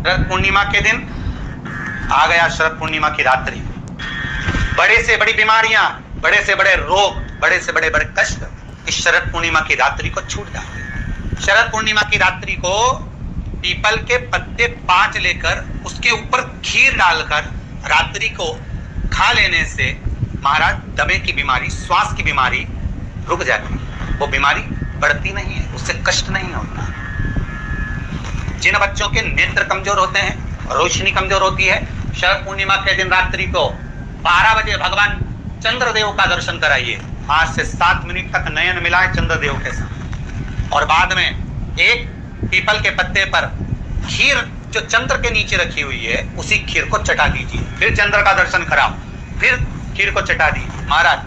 शरद पूर्णिमा के दिन आ गया, शरद पूर्णिमा की रात्रि। बड़े से बड़ी बीमारियां, बड़े से बड़े रोग, बड़े से बड़े बड़े कष्ट इस शरद पूर्णिमा की रात्रि को छूट जाते। शरद पूर्णिमा की रात्रि को पीपल के पत्ते 5 लेकर उसके ऊपर खीर डालकर रात्रि को खा लेने से महाराज दमे की बीमारी, श्वास की बीमारी रुक जाती। वो बीमारी बढ़ती नहीं है, उससे कष्ट नहीं होता। जिन बच्चों के नेत्र कमजोर होते हैं, रोशनी कमजोर होती है, शरद पूर्णिमा के दिन रात्रि को 12 बजे भगवान चंद्रदेव का दर्शन कराइए। 5 से 7 मिनट तक नयन मिलाए चंद्रदेव के साथ, और बाद में एक पीपल के पत्ते पर खीर जो चंद्र के नीचे रखी हुई है उसी खीर को चटा दीजिए। फिर चंद्र का दर्शन कराओ, फिर खीर को चटा दीजिए। महाराज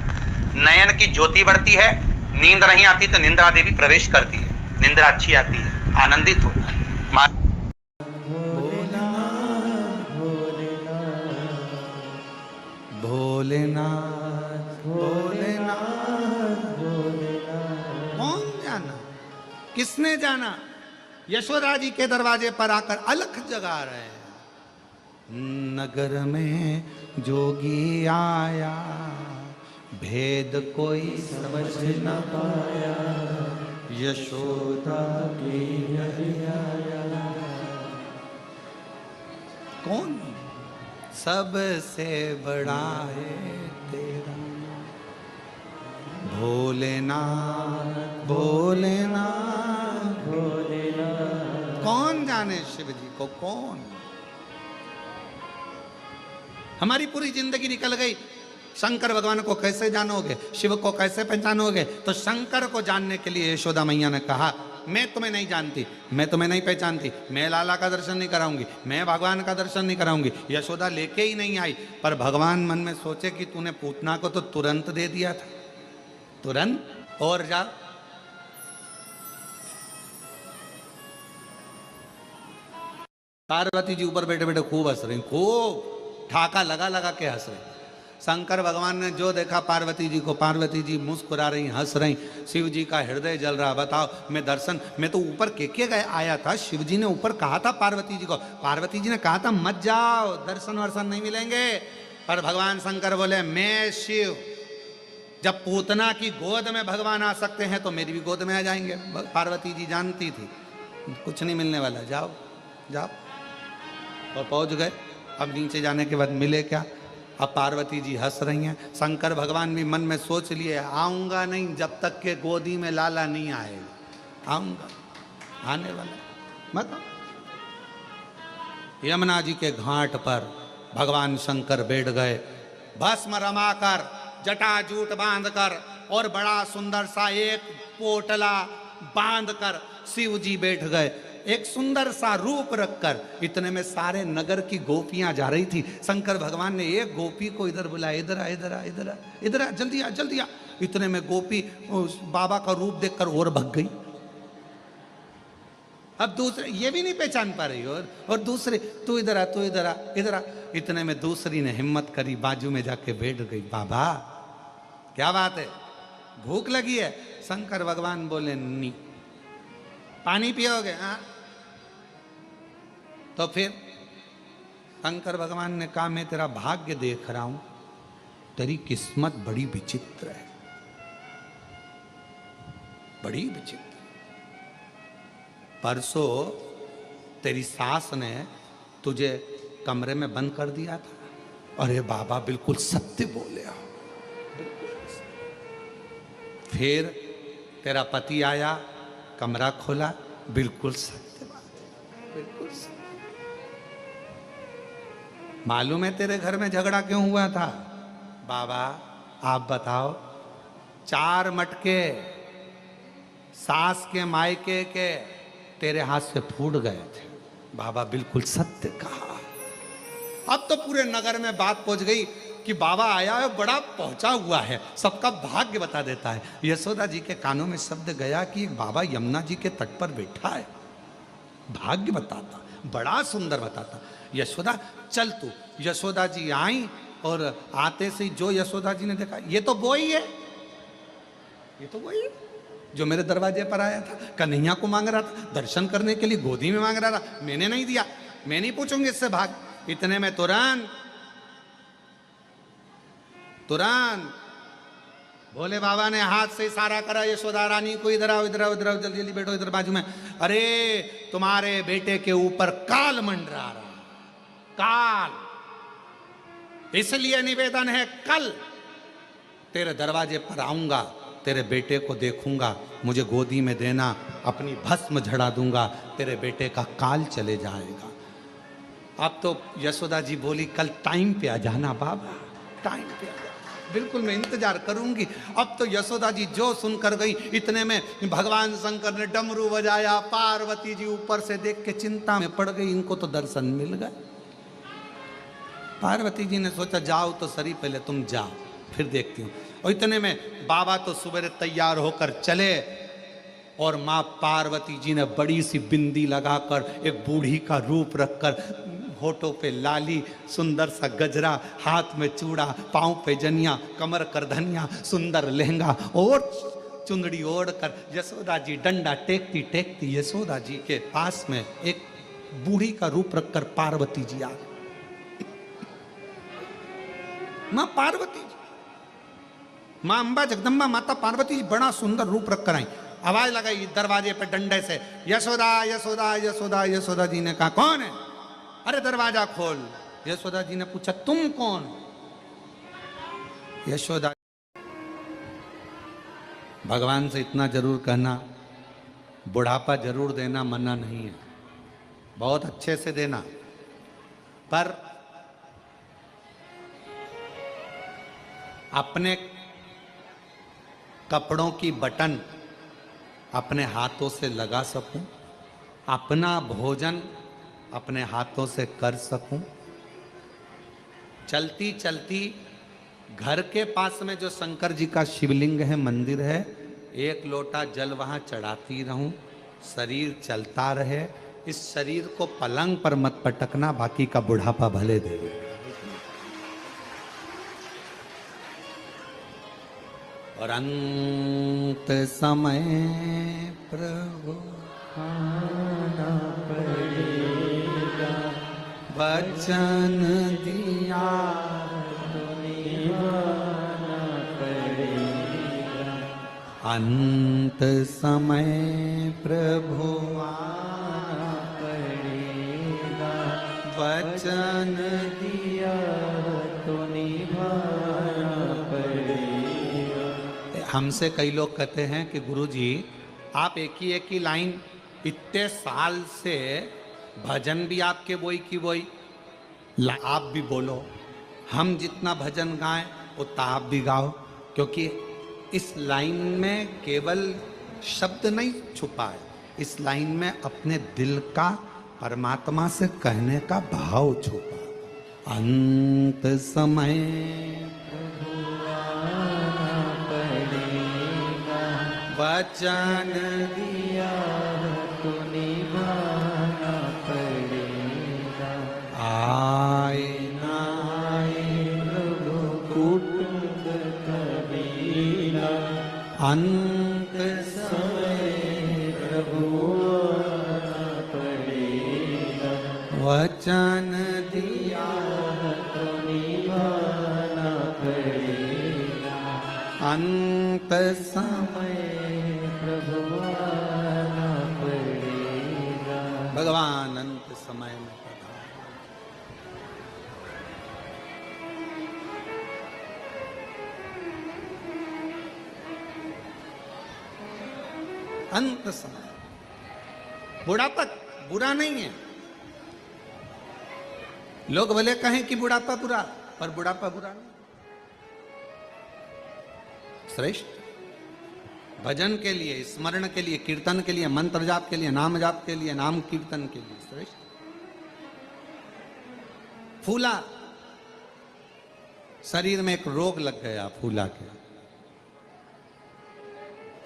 नयन की ज्योति बढ़ती है, नींद नहीं आती तो निंद्रा देवी प्रवेश करती है, निंद्रा अच्छी आती है, आनंदित होता है। भोलेनाथ भोलेनाथ भोलेनाथ। कौन जाना, किसने जाना? यशोदा जी के दरवाजे पर आकर अलख जगा रहे हैं। नगर में जोगी आया, भेद कोई समझ न पाया, यशोदा की आया। कौन? सबसे बड़ा है तेरा भोलेनाथ भोलेनाथ भोलेनाथ। कौन जाने शिव जी को? कौन? हमारी पूरी जिंदगी निकल गई। शंकर भगवान को कैसे जानोगे, शिव को कैसे पहचानोगे? तो शंकर को जानने के लिए यशोदा मैया ने कहा, मैं तुम्हें नहीं जानती, मैं तुम्हें नहीं पहचानती, मैं लाला का दर्शन नहीं कराऊंगी, मैं भगवान का दर्शन नहीं कराऊंगी। यशोदा लेके ही नहीं आई। पर भगवान मन में सोचे कि तूने पूतना को तो तुरंत दे दिया था, तुरंत। और जा पार्वती जी ऊपर बैठे बैठे खूब हंस रही, खूब ठाका लगा लगा के हंस रही। शंकर भगवान ने जो देखा पार्वती जी को, पार्वती जी मुस्कुरा रही, हंस रही। शिव जी का हृदय जल रहा। बताओ, मैं दर्शन, मैं तो ऊपर के गए आया था, शिव जी ने ऊपर कहा था पार्वती जी को, पार्वती जी ने कहा था मत जाओ, दर्शन वर्शन नहीं मिलेंगे। पर भगवान शंकर बोले, मैं शिव, जब पूतना की गोद में भगवान आ सकते हैं तो मेरी भी गोद में आ जाएंगे। पार्वती जी जानती थी कुछ नहीं मिलने वाला, जाओ जाओ। और पहुंच गए। अब नीचे जाने के बाद मिले क्या? अब पार्वती जी हंस रही हैं। शंकर भगवान भी मन में सोच लिए, आऊंगा नहीं जब तक के गोदी में लाला नहीं आएगा, आऊंगा, आने वाला मत। यमुना जी के घाट पर भगवान शंकर बैठ गए, भस्म रमाकर, जटाजूट बांधकर, और बड़ा सुंदर सा एक पोटला बांधकर शिव जी बैठ गए, एक सुंदर सा रूप रखकर। इतने में सारे नगर की गोपियां जा रही थी। शंकर भगवान ने एक गोपी को इधर बुलाया, इधर आ, इधर आ, इधर आ, इधर आ, जल्दी आ, जल्दी आ। इतने में गोपी बाबा का रूप देखकर और भग गई। अब दूसरे ये भी नहीं पहचान पा रही, और दूसरे, तू इधर आ, तू इधर आ, इधर आ। इतने में दूसरी ने हिम्मत करी, बाजू में जाके बैठ गई। बाबा क्या बात है, भूख लगी है? शंकर भगवान बोले, नहीं। पानी पियोगे? हाँ। तो फिर शंकर भगवान ने कहा, मैं तेरा भाग्य देख रहा हूं, तेरी किस्मत बड़ी विचित्र है, बड़ी विचित्र। परसों तेरी सास ने तुझे कमरे में बंद कर दिया था। अरे बाबा बिल्कुल सत्य बोले हो। फिर तेरा पति आया, कमरा खोला, बिल्कुल सत्य बात है, बिल्कुल सत्य। मालूम है तेरे घर में झगड़ा क्यों हुआ था? बाबा आप बताओ। 4 मटके सास के मायके के तेरे हाथ से फूट गए थे। बाबा बिल्कुल सत्य कहा। अब तो पूरे नगर में बात पहुंच गई कि बाबा आया है, बड़ा पहुंचा हुआ है, सबका भाग्य बता देता है। यशोदा जी के कानों में शब्द गया कि बाबा यमुना जी के तट पर बैठा है, भाग्य बताता, बड़ा सुंदर बताता। यशोदा चल तू। यशोदा जी आई, और आते से जो यशोदा जी ने देखा, ये तो वो ही है, ये तो वही है जो मेरे दरवाजे पर आया था, कन्हैया को मांग रहा था, दर्शन करने के लिए गोदी में मांग रहा था, मैंने नहीं दिया। मैं नहीं पूछूंगी इससे भाग। इतने में तुरंत भोले बाबा ने हाथ से इशारा करा, यशोदा रानी को इधर आओ, इधर आओ, इधर आओ, जल्दी जल्दी बैठो इधर बाजू में। अरे तुम्हारे बेटे के ऊपर काल मंडरा रहा, काल, इसलिए निवेदन है कल तेरे दरवाजे पर आऊंगा, तेरे बेटे को देखूंगा, मुझे गोदी में देना, अपनी भस्म झड़ा दूंगा, तेरे बेटे का काल चले जाएगा। अब तो यशोदा जी बोली कल टाइम पे आ जाना बाबा, टाइम पे आ जाना, बिल्कुल मैं इंतजार करूंगी। अब तो यशोदा जी जो सुनकर गई, इतने में भगवान शंकर ने डमरू बजाया, पार्वती जी ऊपर से देख के चिंता में पड़ गई, इनको तो दर्शन मिल गए। पार्वती जी ने सोचा जाओ तो सही, पहले तुम जाओ फिर देखती हूँ। और इतने में बाबा तो सुबह तैयार होकर चले और माँ पार्वती जी ने बड़ी सी बिंदी लगाकर, एक बूढ़ी का रूप रखकर, होठों पे लाली, सुंदर सा गजरा, हाथ में चूड़ा, पांव पे जनिया, कमर कर धनिया, सुंदर लहंगा और चुंदड़ी ओढ़कर यशोदा जी डंडा टेकती टेकती यशोदा जी के पास में एक बूढ़ी का रूप रखकर पार्वती जी आ गई। मां पार्वती जी, मां अंबा जगदम्बा माता पार्वती जी बड़ा सुंदर रूप रखकर आई। आवाज लगाई दरवाजे पे डंडे से, यशोदा यशोदा यशोदा। यशोदा जी ने कहा कौन है? अरे दरवाजा खोल। यशोदा जी ने पूछा तुम कौन? यशोदा, भगवान से इतना जरूर कहना, बुढ़ापा जरूर देना, मना नहीं है, बहुत अच्छे से देना, पर अपने कपड़ों की बटन अपने हाथों से लगा सकूं, अपना भोजन अपने हाथों से कर सकूं, चलती चलती घर के पास में जो शंकर जी का शिवलिंग है, मंदिर है, एक लोटा जल वहां चढ़ाती रहूं, शरीर चलता रहे। इस शरीर को पलंग पर मत पटकना, बाकी का बुढ़ापा भले दे दे। और अंत समय प्रभु आना पड़ेगा, वचन दिया तो निभाना पड़ेगा। अंत समय प्रभु आना पड़ेगा, वचन दिया तो निभाना पड़ेगा। हमसे कई लोग कहते हैं कि गुरुजी आप एक ही लाइन इतने साल से भजन भी आपके वही की वही, आप भी बोलो, हम जितना भजन गाएं उतना आप भी गाओ, क्योंकि इस लाइन में केवल शब्द नहीं छुपा है, इस लाइन में अपने दिल का परमात्मा से कहने का भाव छुपा। अंत समय वचन दिया तो निभाना पड़ेगा। आए ना आए प्रभु कुटुंब कबीरा, अंत समय प्रभु आना पड़ेगा, वचन दिया तो निभाना पड़ेगा। अंत समय भगवान अंत समय में अंत समय। बुढ़ापा बुरा नहीं है, लोग भले कहें कि बुढ़ापा बुरा, पर बुढ़ापा बुरा नहीं, श्रेष्ठ। भजन के लिए, स्मरण के लिए, कीर्तन के लिए, मंत्र जाप के लिए, नाम जाप के लिए, नाम कीर्तन के लिए श्रेष्ठ। फूला, शरीर में एक रोग लग गया फूला के।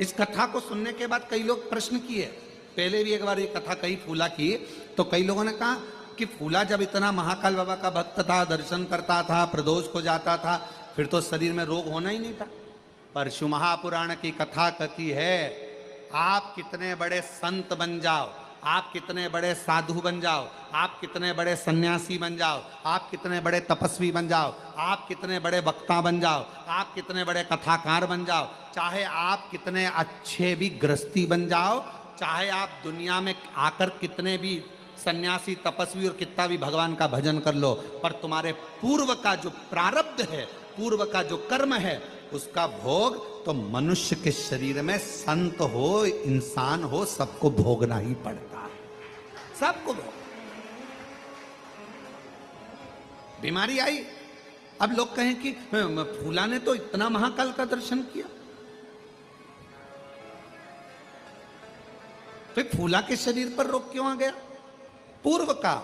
इस कथा को सुनने के बाद कई लोग प्रश्न किए, पहले भी एक बार ये कथा कही फूला की, तो कई लोगों ने कहा कि फूला जब इतना महाकाल बाबा का भक्त था, दर्शन करता था, प्रदोष को जाता था, फिर तो शरीर में रोग होना ही नहीं था। पर शिव महापुराण की कथा कहती है, आप कितने बड़े संत बन जाओ, आप कितने बड़े साधु बन जाओ, आप कितने बड़े सन्यासी बन जाओ, आप कितने बड़े तपस्वी बन जाओ, आप कितने बड़े वक्ता बन जाओ, आप कितने बड़े कथाकार बन जाओ, चाहे आप कितने अच्छे भी गृहस्थी बन जाओ, चाहे आप दुनिया में आकर कितने भी सन्यासी तपस्वी और कितना भी भगवान का भजन कर लो, पर तुम्हारे पूर्व का जो प्रारब्ध है, पूर्व का जो कर्म है, उसका भोग तो मनुष्य के शरीर में संत हो इंसान हो सबको भोगना ही पड़ता है, सबको भोग। बीमारी आई, अब लोग कहें कि फूला ने तो इतना महाकाल का दर्शन किया, फिर फूला के शरीर पर रोग क्यों आ गया? पूर्व का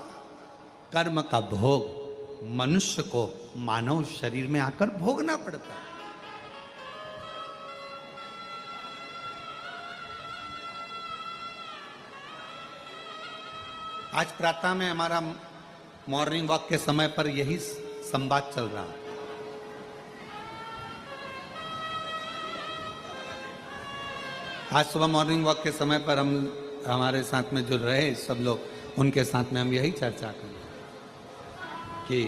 कर्म का भोग मनुष्य को मानव शरीर में आकर भोगना पड़ता है। आज प्रातः में हमारा मॉर्निंग वॉक के समय पर यही संवाद चल रहा है। आज सुबह मॉर्निंग वॉक के समय पर हम हमारे साथ में जो रहे सब लोग, उनके साथ में हम यही चर्चा करें कि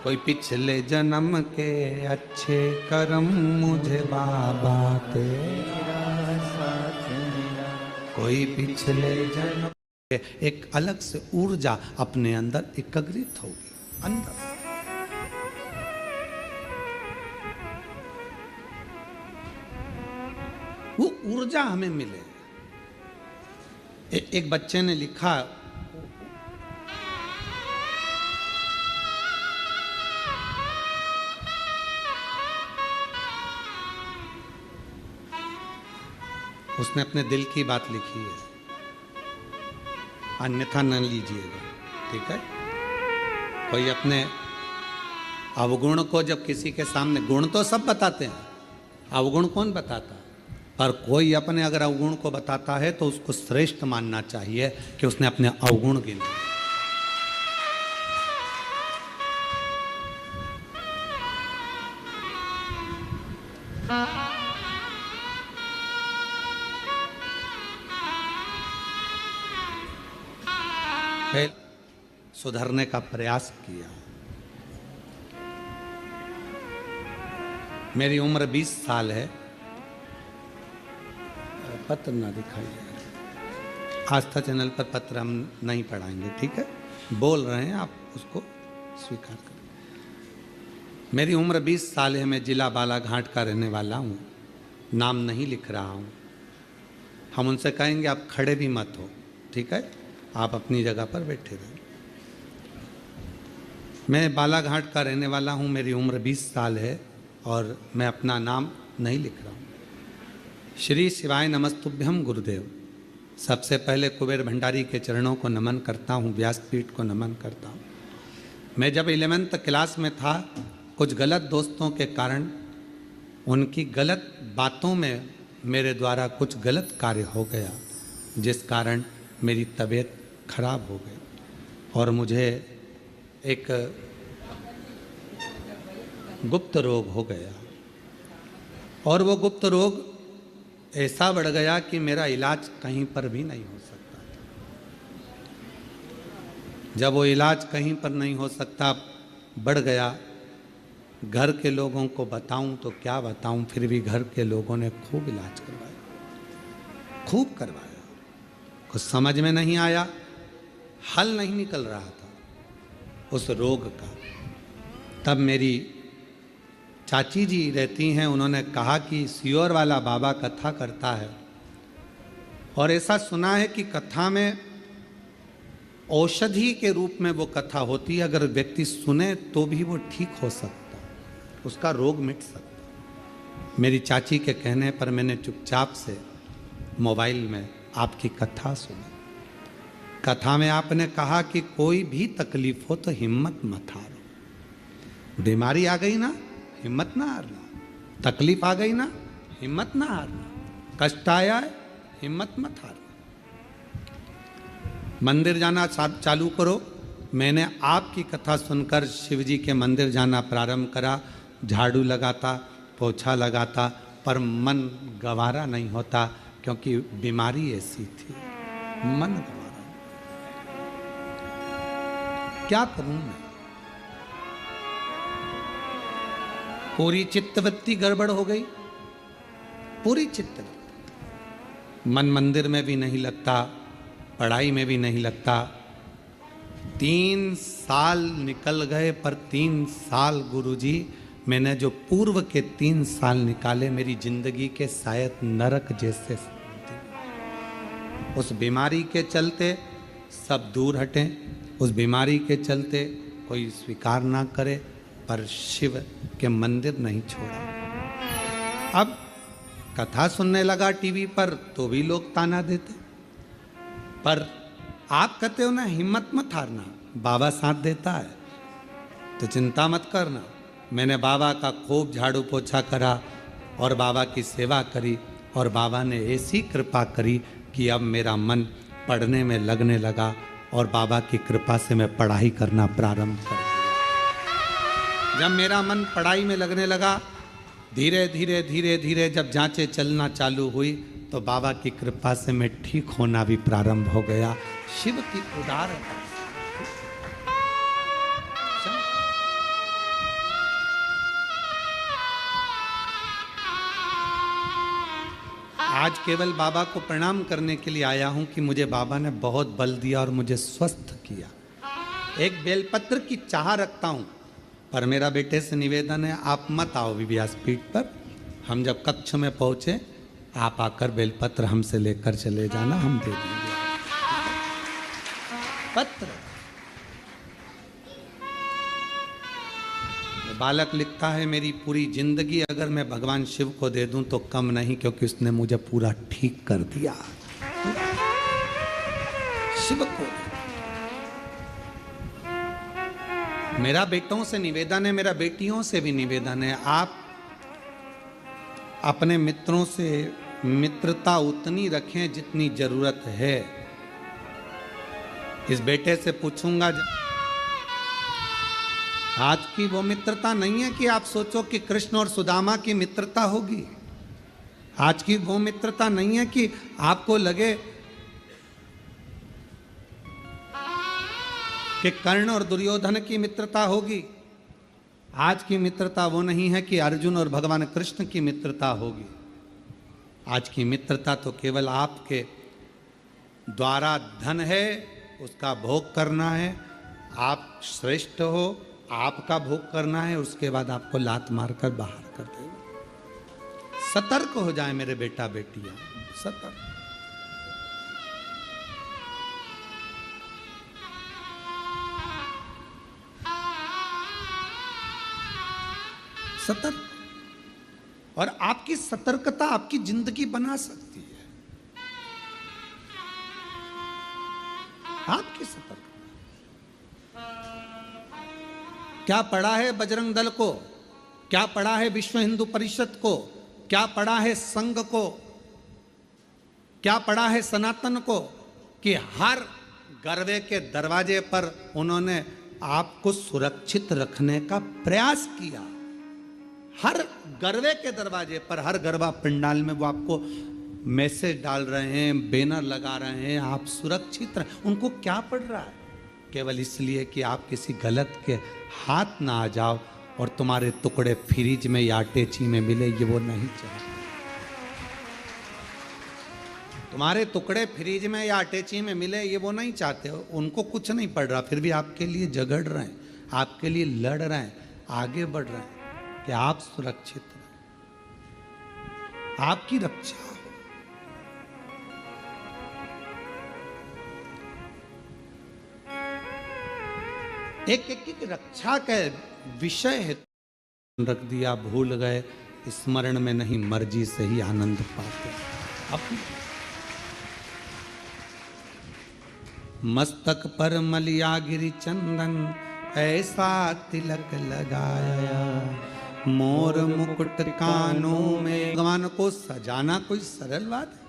कोई पिछले जन्म के अच्छे कर्म मुझे बाबा तेरा साथ मिला, कोई पिछले जन्म के एक अलग से ऊर्जा अपने अंदर एकत्रित होगी अंदर। वो ऊर्जा हमें मिले। एक बच्चे ने लिखा, उसने अपने दिल की बात लिखी है, अन्यथा न लीजिएगा, ठीक है? कोई अपने अवगुण को जब किसी के सामने, गुण तो सब बताते हैं, अवगुण कौन बताता है? पर कोई अपने अगर अवगुण को बताता है तो उसको श्रेष्ठ मानना चाहिए कि उसने अपने अवगुण गिने। सुधरने का प्रयास किया। मेरी उम्र 20 साल है। पत्र ना दिखाइए, आस्था चैनल पर पत्र हम नहीं पढ़ाएंगे, ठीक है? बोल रहे हैं, आप उसको स्वीकार करें। मेरी उम्र 20 साल है। मैं जिला बालाघाट का रहने वाला हूँ। नाम नहीं लिख रहा हूँ। हम उनसे कहेंगे आप खड़े भी मत हो, ठीक है? आप अपनी जगह पर बैठे रहो। मैं बालाघाट का रहने वाला हूँ। मेरी उम्र 20 साल है और मैं अपना नाम नहीं लिख रहा हूँ। श्री शिवाय नमस्तुभ्यम गुरुदेव। सबसे पहले कुबेर भंडारी के चरणों को नमन करता हूँ, व्यासपीठ को नमन करता हूँ। मैं जब 11th क्लास में था, कुछ गलत दोस्तों के कारण, उनकी गलत बातों में मेरे द्वारा कुछ गलत कार्य हो गया, जिस कारण मेरी तबीयत खराब हो गई और मुझे एक गुप्त रोग हो गया। और वो गुप्त रोग ऐसा बढ़ गया कि मेरा इलाज कहीं पर भी नहीं हो सकता। जब वो इलाज कहीं पर नहीं हो सकता, बढ़ गया, घर के लोगों को बताऊं तो क्या बताऊं, फिर भी घर के लोगों ने खूब इलाज करवाया, खूब करवाया। कुछ समझ में नहीं आया, हल नहीं निकल रहा था उस रोग का। तब मेरी चाची जी रहती हैं, उन्होंने कहा कि सियोर वाला बाबा कथा करता है और ऐसा सुना है कि कथा में औषधि के रूप में वो कथा होती है। अगर व्यक्ति सुने तो भी वो ठीक हो सकता, उसका रोग मिट सकता। मेरी चाची के कहने पर मैंने चुपचाप से मोबाइल में आपकी कथा सुनी। कथा में आपने कहा कि कोई भी तकलीफ हो तो हिम्मत मत हारो। बीमारी आ गई ना, हिम्मत ना हारना। तकलीफ आ गई ना, हिम्मत ना हारना। कष्ट आया है, हिम्मत मत हारना। मंदिर जाना चालू करो। मैंने आपकी कथा सुनकर शिव जी के मंदिर जाना प्रारंभ करा। झाड़ू लगाता, पोछा लगाता, पर मन गवारा नहीं होता। क्योंकि बीमारी ऐसी थी, मन गंवा रहा। क्या करूं मैं? पूरी चित्तवृत्ति गड़बड़ हो गई, पूरी चित्तवृत्ति। मन मंदिर में भी नहीं लगता, पढ़ाई में भी नहीं लगता। 3 साल निकल गए, पर 3 साल गुरुजी मैंने जो पूर्व के 3 साल निकाले, मेरी जिंदगी के शायद नरक जैसे। उस बीमारी के चलते सब दूर हटें, उस बीमारी के चलते कोई स्वीकार ना करे, पर शिव के मंदिर नहीं छोड़ा। अब कथा सुनने लगा टीवी पर तो भी लोग ताना देते, पर आप कहते हो ना हिम्मत मत हारना, बाबा साथ देता है, तो चिंता मत करना। मैंने बाबा का खूब झाड़ू पोछा करा और बाबा की सेवा करी, और बाबा ने ऐसी कृपा करी कि अब मेरा मन पढ़ने में लगने लगा, और बाबा की कृपा से मैं पढ़ाई करना प्रारंभ कर दिया। जब मेरा मन पढ़ाई में लगने लगा, धीरे धीरे धीरे धीरे जब जांचें चलना चालू हुई, तो बाबा की कृपा से मैं ठीक होना भी प्रारंभ हो गया। शिव की उदार आज केवल बाबा को प्रणाम करने के लिए आया हूं कि मुझे बाबा ने बहुत बल दिया और मुझे स्वस्थ किया। एक बेलपत्र की चाह रखता हूं, पर मेरा बेटे से निवेदन है आप मत आओ व्यासपीठ पर। हम जब कक्ष में पहुंचे, आप आकर बेलपत्र हमसे लेकर चले जाना, हम दे देंगे पत्र। बालक लिखता है मेरी पूरी जिंदगी अगर मैं भगवान शिव को दे दूं तो कम नहीं, क्योंकि उसने मुझे पूरा ठीक कर दिया। शिव को मेरा बेटों से निवेदन है, मेरा बेटियों से भी निवेदन है, आप अपने मित्रों से मित्रता उतनी रखें जितनी जरूरत है। इस बेटे से पूछूंगा, आज की वो मित्रता नहीं है कि आप सोचो कि कृष्ण और सुदामा की मित्रता होगी। आज की वो मित्रता नहीं है कि आपको लगे कि कर्ण और दुर्योधन की मित्रता होगी। आज की मित्रता वो नहीं है कि अर्जुन और भगवान कृष्ण की मित्रता होगी। आज की मित्रता तो केवल आपके द्वारा धन है, उसका भोग करना है, आप श्रेष्ठ हो, आपका भोग करना है, उसके बाद आपको लात मारकर बाहर कर देगा। सतर्क हो जाए मेरे बेटा बेटियां, सतर्क। सतर्क। और आपकी सतर्कता आपकी जिंदगी बना सकती है। आपकी सतर्कता। क्या पढ़ा है बजरंग दल को, क्या पढ़ा है विश्व हिंदू परिषद को, क्या पढ़ा है संघ को, क्या पढ़ा है सनातन को, कि हर गर्वे के दरवाजे पर उन्होंने आपको सुरक्षित रखने का प्रयास किया। हर गरवे के दरवाजे पर, हर गरबा पंडाल में वो आपको मैसेज डाल रहे हैं, बैनर लगा रहे हैं, आप सुरक्षित रहे। उनको क्या पड़ रहा है? केवल इसलिए कि आप किसी गलत के हाथ ना आ जाओ और तुम्हारे टुकड़े फ्रिज में या अटैची में मिले, ये वो नहीं चाहते। तुम्हारे टुकड़े फ्रिज में या अटैची में मिले, ये वो नहीं चाहते। उनको कुछ नहीं पड़ रहा, फिर भी आपके लिए झगड़ रहे हैं, आपके लिए लड़ रहे हैं, आगे बढ़ रहे हैं कि आप सुरक्षित रहें, आपकी रक्षा हो। एक एक की रक्षा का विषय है, रख दिया, भूल गए, स्मरण में नहीं, मर्जी से ही आनंद पाते। अपनी मस्तक पर मलिया गिरी चंदन, ऐसा तिलक लगाया, मोर मुकुट कानों में। भगवान को सजाना कोई सरल बात है?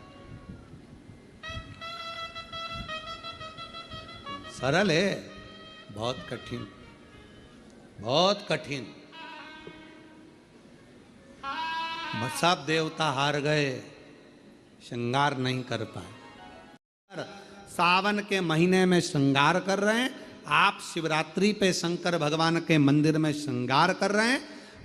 सरल है? बहुत कठिन, बहुत कठिन। सब देवता हार गए, श्रृंगार नहीं कर पाए। सावन के महीने में श्रृंगार कर रहे हैं, आप शिवरात्रि पे शंकर भगवान के मंदिर में श्रृंगार कर रहे हैं।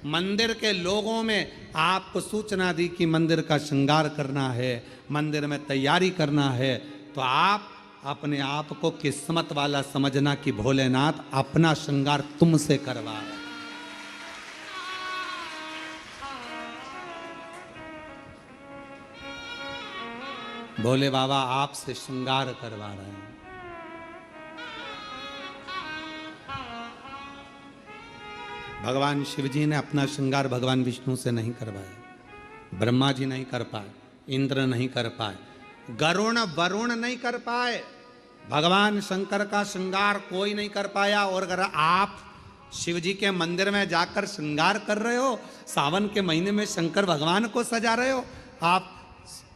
मंदिर के लोगों में आपको सूचना दी कि मंदिर का श्रृंगार करना है, मंदिर में तैयारी करना है, तो आप अपने आप को किस्मत वाला समझना कि भोलेनाथ अपना श्रृंगार तुमसे करवा रहे हैं। भोले बाबा आपसे श्रृंगार करवा रहे हैं। भगवान शिव जी ने अपना श्रृंगार भगवान विष्णु से नहीं करवाया, ब्रह्मा जी नहीं कर पाए, इंद्र नहीं कर पाए, गरुण वरुण नहीं कर पाए, भगवान शंकर का श्रृंगार कोई नहीं कर पाया। और अगर आप शिव जी के मंदिर में जाकर श्रृंगार कर रहे हो, सावन के महीने में शंकर भगवान को सजा रहे हो, आप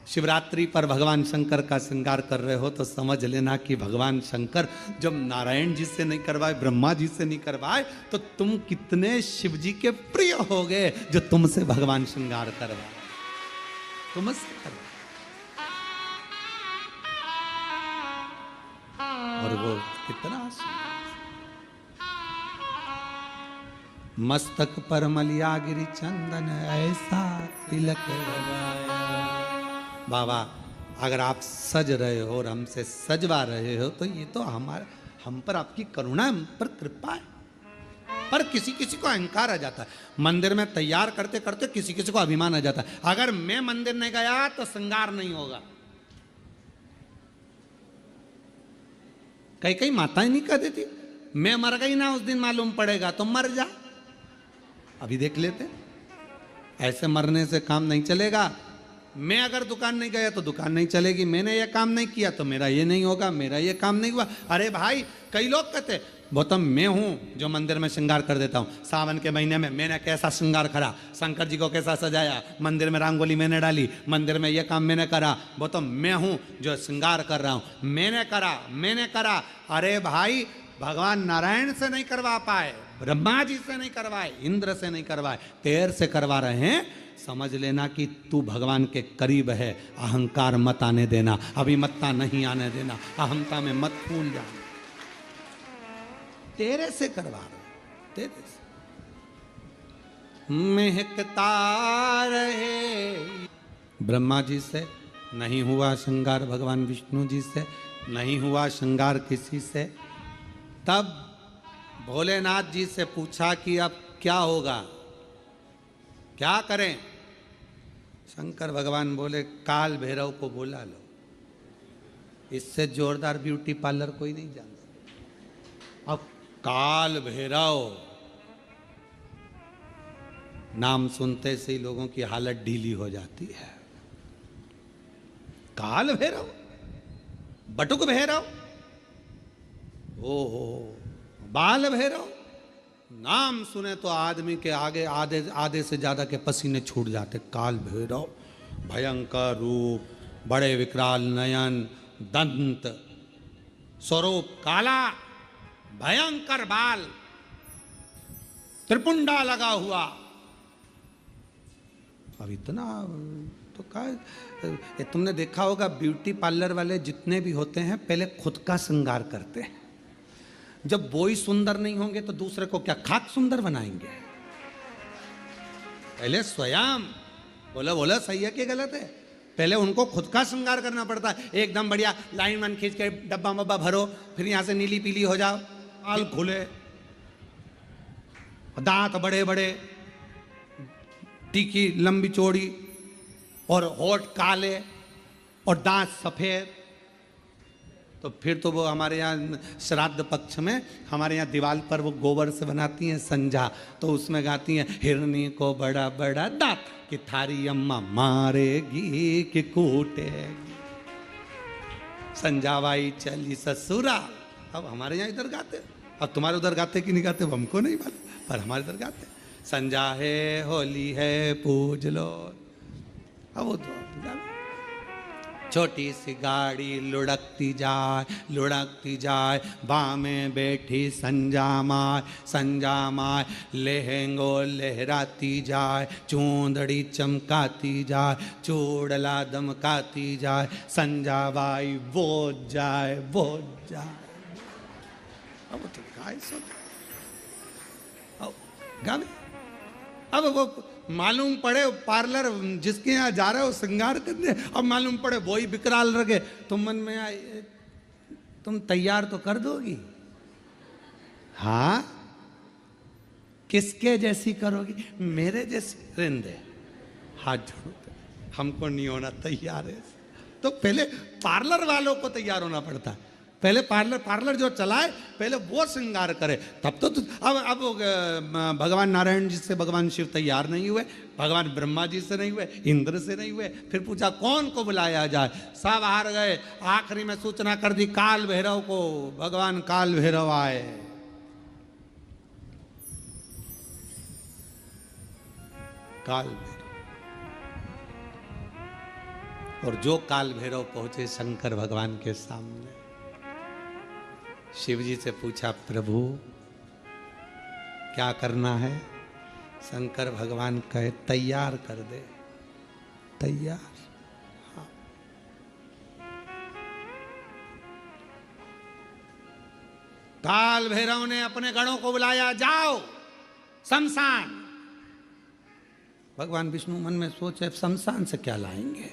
शिवरात्रि पर भगवान शंकर का श्रृंगार कर रहे हो, तो समझ लेना कि भगवान शंकर जब नारायण जी से नहीं करवाए, ब्रह्मा जी से नहीं करवाए, तो तुम कितने शिव जी के प्रिय हो गए जो तुमसे भगवान श्रृंगार करवाए, तुमसे करवाए। और वो कितना मस्तक पर मलिया गिरी चंदन ऐसा तिलक लगाया। बाबा अगर आप सज रहे हो और हमसे सजवा रहे हो, तो ये तो हम पर आपकी करुणा, हम पर कृपा है। पर किसी किसी को अहंकार आ जाता है, मंदिर में तैयार करते करते किसी किसी को अभिमान आ जाता है, अगर मैं मंदिर नहीं गया तो श्रृंगार नहीं होगा। कई कई माताएं नहीं कह देती, मैं मर गई ना उस दिन मालूम पड़ेगा, तो मर जा। अभी देख लेते, ऐसे मरने से काम नहीं चलेगा। मैं अगर दुकान नहीं गया तो दुकान नहीं चलेगी, मैंने ये काम नहीं किया तो मेरा ये नहीं होगा, मेरा ये काम नहीं हुआ। अरे भाई, कई लोग कहते गौतम मैं हूं जो मंदिर में श्रृंगार कर देता हूं, सावन के महीने में मैंने कैसा श्रृंगार करा, शंकर जी को कैसा सजाया, मंदिर में रंगोली मैंने डाली, मंदिर में ये काम मैंने करा, गौतम मैं हूं जो श्रृंगार कर रहा हूं, मैंने करा। अरे भाई, भगवान नारायण से नहीं करवा पाए, ब्रह्मा जी से नहीं करवाए, इंद्र से नहीं करवाए, तेर से करवा रहे हैं। समझ लेना कि तू भगवान के करीब है, अहंकार मत आने देना, अभिमत्ता नहीं आने देना, अहमता में मत फूल जाना। तेरे से करवा रहे, तेरे से महकता रहे। ब्रह्मा जी से नहीं हुआ श्रृंगार, भगवान विष्णु जी से नहीं हुआ श्रृंगार किसी से। तब भोलेनाथ जी से पूछा कि अब क्या होगा, क्या करें। शंकर भगवान बोले काल भैरव को बुला लो, इससे जोरदार ब्यूटी पार्लर कोई नहीं जानता। अब काल भैरव नाम सुनते से ही लोगों की हालत ढीली हो जाती है। काल भैरव, बटुक भैरव, ओहो बाल भैरव, नाम सुने तो आदमी के आगे आधे से ज्यादा के पसीने छूट जाते। काल भैरव, भयंकर रूप, बड़े विकराल नयन, दंत, स्वरूप काला, भयंकर बाल, त्रिपुंडा लगा हुआ। अब इतना तो क्या, तुमने देखा होगा ब्यूटी पार्लर वाले जितने भी होते हैं पहले खुद का श्रृंगार करते हैं। जब वो ही सुंदर नहीं होंगे तो दूसरे को क्या खाक सुंदर बनाएंगे। पहले स्वयं बोला सही है कि गलत है, पहले उनको खुद का श्रृंगार करना पड़ता है। एकदम बढ़िया लाइन वन खींच के डब्बा मब्बा भरो, फिर यहां से नीली पीली हो जाओ, बाल खुले, दांत बड़े बड़े, टीकी लंबी चौड़ी, और होठ काले और दांत सफेद। तो फिर तो वो हमारे यहाँ श्राद्ध पक्ष में हमारे यहाँ दीवार पर वो गोबर से बनाती हैं संजा, तो उसमें गाती हैं हिरनी को बड़ा बड़ा दांत कि थारी अम्मा मारेगी कि कूटेगी, संजावाई चली ससुरा। अब हमारे यहाँ इधर गाते, अब तुम्हारे उधर गाते कि नहीं गाते वो हमको नहीं मालूम, पर हमारे इधर गाते संजा है होली है पूज लो। अब वो तो छोटी सी गाड़ी लुढ़कती जाए, बामें बैठी संजा माय लहंगो लहराती जाए, चूंदड़ी चमकाती जाए, चूड़ला दमकाती जाए, संजा बाई बोझ जाए। अब तो गाय सब गाने, अब वो मालूम पड़े पार्लर जिसके यहाँ जा रहे हो श्रृंगार करने, अब मालूम पड़े वही विकराल रखे, तो मन में आए तुम तैयार तो कर दोगी? हाँ, किसके जैसी करोगी? मेरे जैसी? रिंदे हाथ जोड़ो, हमको नहीं होना तैयार है। तो पहले पार्लर वालों को तैयार होना पड़ता है, पहले पार्लर जो चलाए पहले वो श्रृंगार करे, तब तो अब भगवान नारायण जी से भगवान शिव तैयार नहीं हुए, भगवान ब्रह्मा जी से नहीं हुए, इंद्र से नहीं हुए, फिर पूछा कौन को बुलाया जाए, सब हार गए। आखिरी में सूचना कर दी काल भैरव को, भगवान काल भैरव आए। काल भैरव, और जो काल भैरव पहुंचे शंकर भगवान के सामने, शिव जी से पूछा प्रभु क्या करना है? शंकर भगवान कहे तैयार कर दे। तैयार? हाँ। काल भैरव ने अपने गणों को बुलाया, जाओ शमशान। भगवान विष्णु मन में सोचे शमशान से क्या लाएंगे,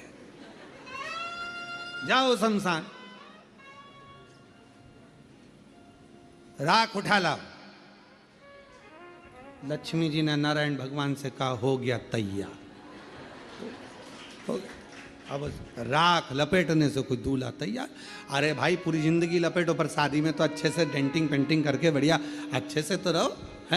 जाओ शमशान, राख उठा लाओ। लक्ष्मी जी ने नारायण भगवान से कहा हो गया तैयार, हो गया। अब राख लपेटने से कोई दूल्हा तैयार। अरे भाई पूरी जिंदगी लपेटो, पर शादी में तो अच्छे से डेंटिंग पेंटिंग करके बढ़िया अच्छे से तो रहो।